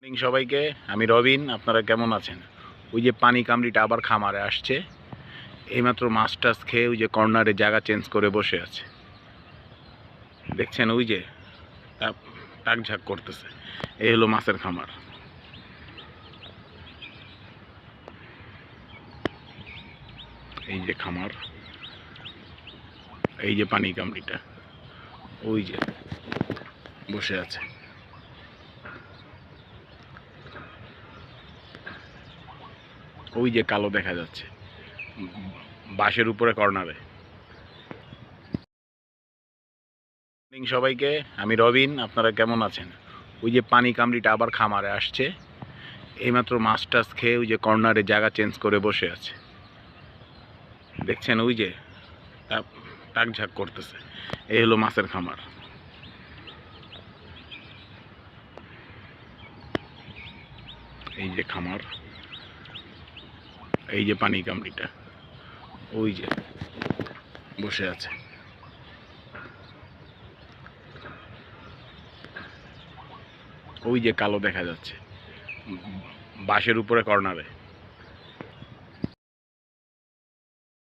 Morning সবাইকে, আমি রবিন। আপনারা কেমন আছেন? ওই যে পানি কামড়িটা আবার খামারে আসছে। এইমাত্র মাছ টাছ খেয়ে ওই যে কর্নারে জায়গা চেঞ্জ করে বসে আছে, দেখছেন? ওই যে টাক ঝাক করতেছে। এই হলো মাছের খামার। এই যে খামার, এই যে পানি কামড়িটা ওই যে বসে আছে। ওই যে কালো দেখা যাচ্ছে বাঁশের উপরে কর্নারে। মর্নিং সবাইকে, আমি রবিন। আপনারা কেমন আছেন? ওই যে পানি কামড়িটা আবার খামারে আসছে। এইমাত্র মাছ টাছ খেয়ে ওই যে কর্নারে জায়গা চেঞ্জ করে বসে আছে, দেখছেন? ওই যে টাক ঝাক করতেছে। এই হলো মাছের খামার। এই যে খামার, এই যে পানি কামড়িটা ওই যে বসে আছে। ওই যে কালো দেখা যাচ্ছে বাঁশের উপরে কর্নারে।